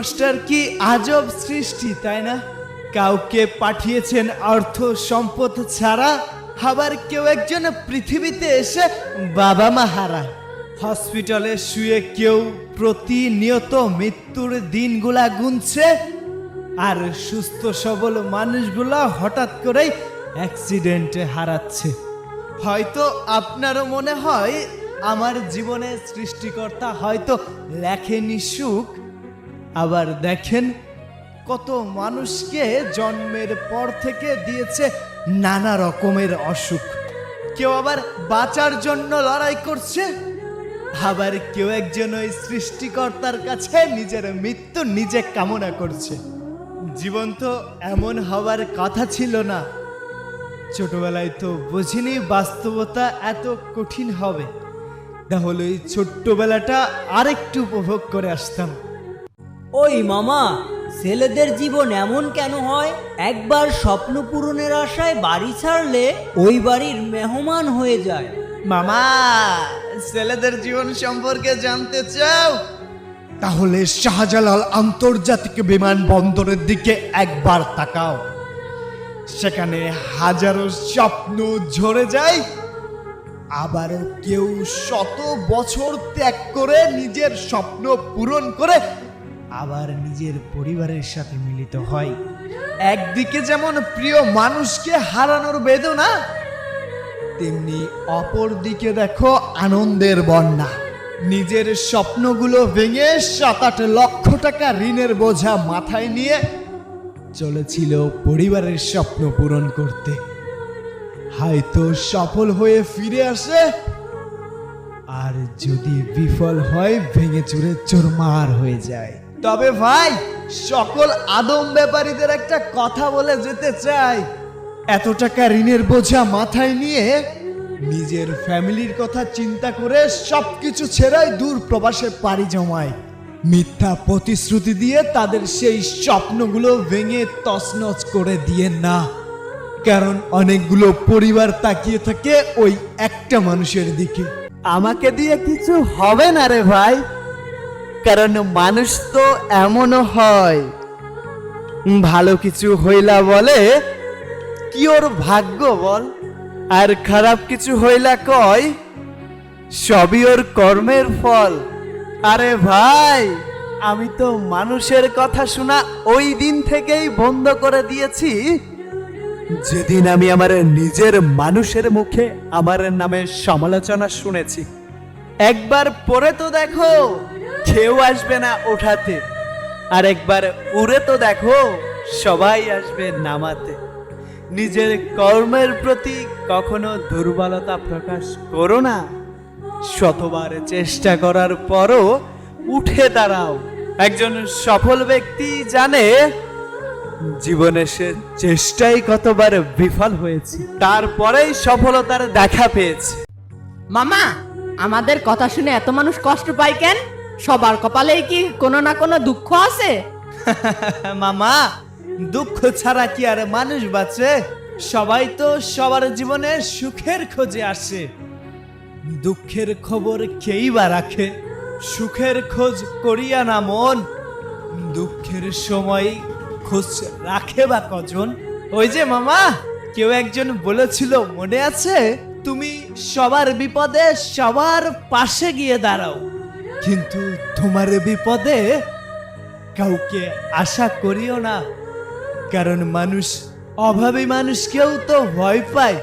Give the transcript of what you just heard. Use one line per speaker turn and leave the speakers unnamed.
স্রষ্টার কি আজব সৃষ্টি, তাই না? কাউকে পাঠিয়েছেন অর্থ সম্পদ ছাড়া, আবার কেউ একজন পৃথিবীতে এসে বাবা মা হারা। হসপিটালে শুয়ে কেউ প্রতিনিয়ত মৃত্যুর দিনগুলা গুনছে, আর সুস্থ সবল মানুষগুলা হঠাৎ করেই অ্যাক্সিডেন্টে হারাচ্ছে। হয়তো আপনারও মনে হয় আমার জীবনের সৃষ্টিকর্তা হয়তো লেখেনি সুখ, আবার দেখেন কত মানুষকে জন্মের পর থেকে দিয়েছে নানা রকমের অসুখ। কেউ আবার বাঁচার জন্য লড়াই করছে, আবার কেউ একজন ওই সৃষ্টিকর্তার কাছে নিজের মৃত্যু নিজে কামনা করছে। জীবন তো এমন হওয়ার কথা ছিল না। ছোটবেলায় তো বুঝিনি বাস্তবতা এত কঠিন হবে, তাহলে ওই ছোট্টবেলাটা আরেকটু উপভোগ করে আসতাম।
ওই মামা, ছেলেদের জীবন এমন কেন হয়? একবার স্বপ্ন পূরণের আশায় বাড়ি ছাড়লে ওই বাড়ির মেহমান হয়ে যায়।
মামা, ছেলেদের জীবন সম্পর্কে জানতে চাও? তাহলে শাহজালাল আন্তর্জাতিক বিমানবন্দরের দিকে একবার তাকাও। সেখানে হাজারো স্বপ্ন ঝরে যায়, আবারও কেউ শত বছর ত্যাগ করে নিজের স্বপ্ন পূরণ করে আবার নিজের পরিবারের সাথে মিলিত হয়। একদিকে যেমন প্রিয় মানুষকে হারানোর বেদনা, তেমনি অপর দিকে দেখো আনন্দের বন্যা। নিজের স্বপ্নগুলো ভেঙে 7-8 লক্ষ টাকা ঋণের বোঝা মাথায় নিয়ে চলেছিল পরিবারের স্বপ্ন পূরণ করতে। হয়তো সফল হয়ে ফিরে আসে, আর যদি বিফল হয় ভেঙে চুরে চুরমার হয়ে যায়। তবে ভাই, সকল আদম ব্যাপারীদের একটা কথা বলে যেতে চাই। এত টাকা ঋণের বোঝা মাথায় নিয়ে নিজের ফ্যামিলির কথা চিন্তা করে সবকিছু ছেড়াই দূর প্রবাসে পাড়ি জমায়। মিথ্যা প্রতিশ্রুতি দিয়ে তাদের সেই স্বপ্নগুলো ভেঙে তছনছ করে দিয়ে না, কারণ অনেকগুলো পরিবার তাকিয়ে থাকে ওই একটা মানুষের দিকে। আমাকে দিয়ে কিছু হবে না রে ভাই, কারণ মানুষ তো এমনও হয়, ভালো কিছু হইলা বলে কি ওর ভাগ্য বল, আর খারাপ কিছু হইলা কয় সবই ওর কর্মের ফল। আরে ভাই, আমি তো মানুষের কথা শোনা ওই দিন থেকেই বন্ধ করে দিয়েছি যেদিন আমি আমার নিজের মানুষের মুখে আমার নামে সমালোচনা শুনেছি। একবার পড়ে তো দেখো, কেউ আসবে না ওঠাতে, আর একবার উড়ে তো দেখো, সবাই আসবে নামাতে। নিজের কর্মের প্রতি কখনো দুর্বলতা প্রকাশ করো না। শতবার চেষ্টা করার পরও উঠে দাঁড়াও। একজন সফল ব্যক্তি জানে জীবনে সে চেষ্টাই কতবার বিফল হয়েছে, তারপরেই সফলতার দেখা পেয়েছে।
মামা, আমাদের কথা শুনে এত মানুষ কষ্ট পায় কেন? সবার কপালেই কি কোনো না কোনো দুঃখ আছে?
মামা, দুঃখ ছাড়া কি আর মানুষ বাঁচে? সবাই তো সবার জীবনে সুখের খোঁজে আসে। দুঃখের খবর কেই বা রাখে? সুখের খোঁজ করিয়া না মন, দুঃখের সময় খোঁজ রাখে বা কজন? ওই যে মামা, কেউ একজন বলেছিল মনে আছে, তুমি সবার বিপদে সবার পাশে গিয়ে দাঁড়াও, কিন্তু তোমার বিপদে কাউকে আশা করিও না, কারণ মানুষ অভাবী মানুষকেও তো ভয় পায়।